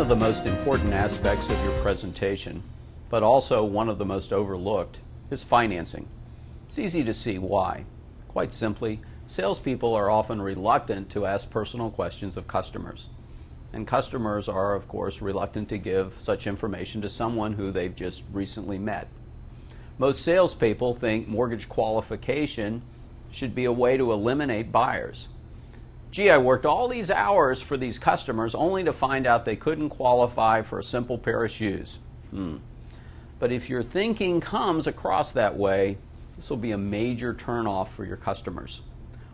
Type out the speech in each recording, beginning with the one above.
One of the most important aspects of your presentation, but also one of the most overlooked, is financing. It's easy to see why. Quite simply, salespeople are often reluctant to ask personal questions of customers. And customers are, of course, reluctant to give such information to someone who they've just recently met. Most salespeople think mortgage qualification should be a way to eliminate buyers. Gee, I worked all these hours for these customers only to find out they couldn't qualify for a simple pair of shoes. But if your thinking comes across that way, this will be a major turnoff for your customers.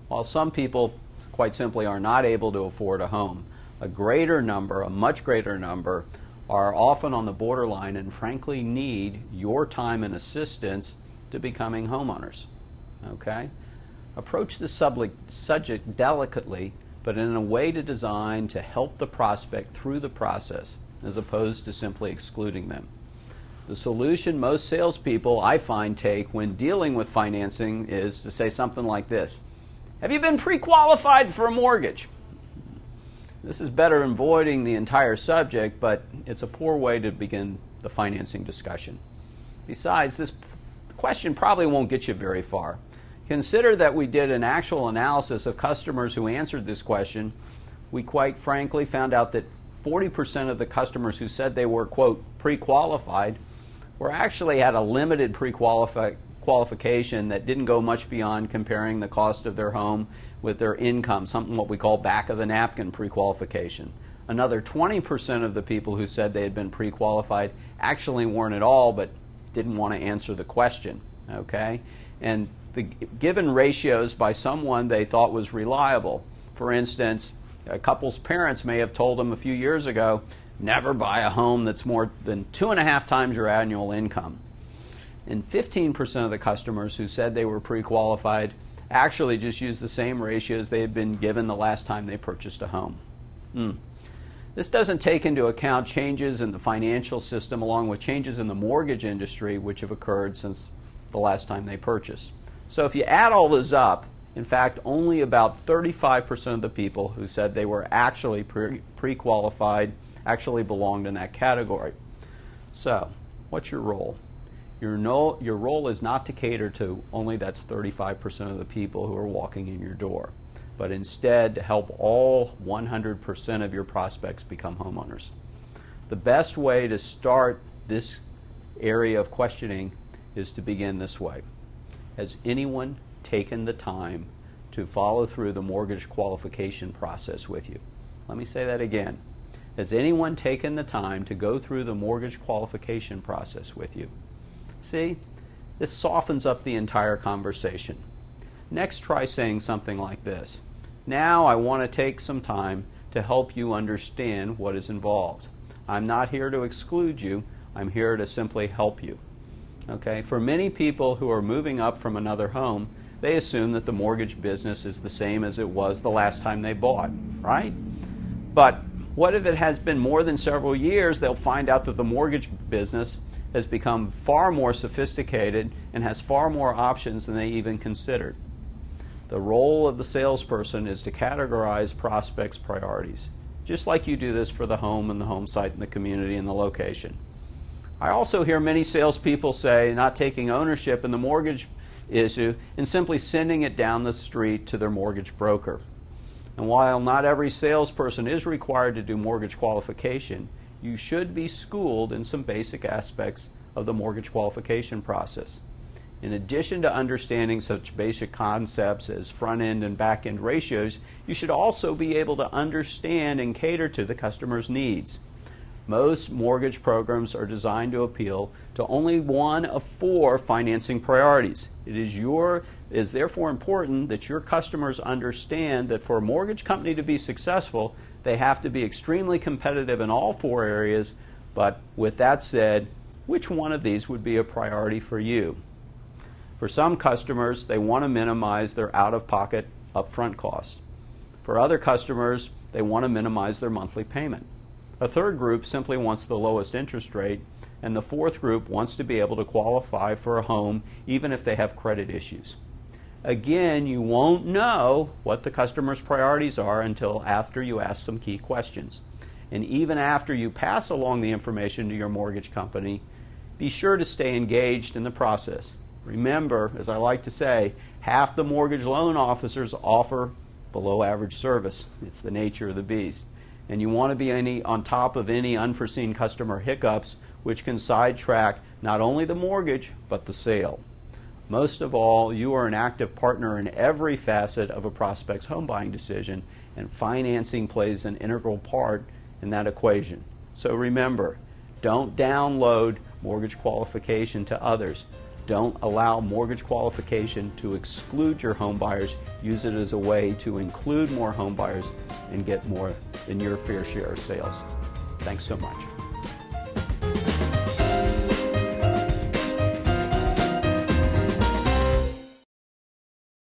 While some people quite simply are not able to afford a home, a much greater number, are often on the borderline and frankly need your time and assistance to becoming homeowners. Okay? Approach the subject delicately, but in a way designed to help the prospect through the process, as opposed to simply excluding them. The solution most salespeople, I find, take when dealing with financing is to say something like this: have you been pre-qualified for a mortgage? This is better than avoiding the entire subject, but it's a poor way to begin the financing discussion. Besides, this question probably won't get you very far. Consider that we did an actual analysis of customers who answered this question. We quite frankly found out that 40% of the customers who said they were, quote, pre-qualified were actually had a limited pre-qualification that didn't go much beyond comparing the cost of their home with their income, something what we call back of the napkin pre-qualification. Another 20% of the people who said they had been pre-qualified actually weren't at all, but didn't want to answer the question. Okay? And the given ratios by someone they thought was reliable. For instance, a couple's parents may have told them a few years ago, never buy a home that's more than 2.5 times your annual income. And 15% of the customers who said they were pre-qualified actually just used the same ratios they had been given the last time they purchased a home. This doesn't take into account changes in the financial system along with changes in the mortgage industry which have occurred since the last time they purchased. So if you add all those up, in fact, only about 35% of the people who said they were actually pre-qualified actually belonged in that category. So, what's your role? Your role is not to cater to only that's 35% of the people who are walking in your door, but instead to help all 100% of your prospects become homeowners. The best way to start this area of questioning is to begin this way. Has anyone taken the time to follow through the mortgage qualification process with you? Let me say that again. Has anyone taken the time to go through the mortgage qualification process with you? See, this softens up the entire conversation. Next, try saying something like this. Now I want to take some time to help you understand what is involved. I'm not here to exclude you. I'm here to simply help you. Okay? For many people who are moving up from another home, they assume that the mortgage business is the same as it was the last time they bought, right? But what if it has been more than several years? They'll find out that the mortgage business has become far more sophisticated and has far more options than they even considered. The role of the salesperson is to categorize prospects' priorities, just like you do this for the home and the home site and the community and the location. I also hear many salespeople say not taking ownership in the mortgage issue and simply sending it down the street to their mortgage broker. And while not every salesperson is required to do mortgage qualification, you should be schooled in some basic aspects of the mortgage qualification process. In addition to understanding such basic concepts as front-end and back-end ratios, you should also be able to understand and cater to the customer's needs. Most mortgage programs are designed to appeal to only one of 4 financing priorities. It is therefore important that your customers understand that for a mortgage company to be successful, they have to be extremely competitive in all 4 areas, but with that said, which one of these would be a priority for you? For some customers, they want to minimize their out-of-pocket upfront costs. For other customers, they want to minimize their monthly payment. A third group simply wants the lowest interest rate, and the fourth group wants to be able to qualify for a home even if they have credit issues. Again, you won't know what the customer's priorities are until after you ask some key questions. And even after you pass along the information to your mortgage company, be sure to stay engaged in the process. Remember, as I like to say, half the mortgage loan officers offer below average service. It's the nature of the beast. And you want to be on top of any unforeseen customer hiccups, which can sidetrack not only the mortgage, but the sale. Most of all, you are an active partner in every facet of a prospect's home buying decision, and financing plays an integral part in that equation. So remember, don't download mortgage qualification to others. Don't allow mortgage qualification to exclude your home buyers. Use it as a way to include more home buyers and get more than your fair share of sales. Thanks so much.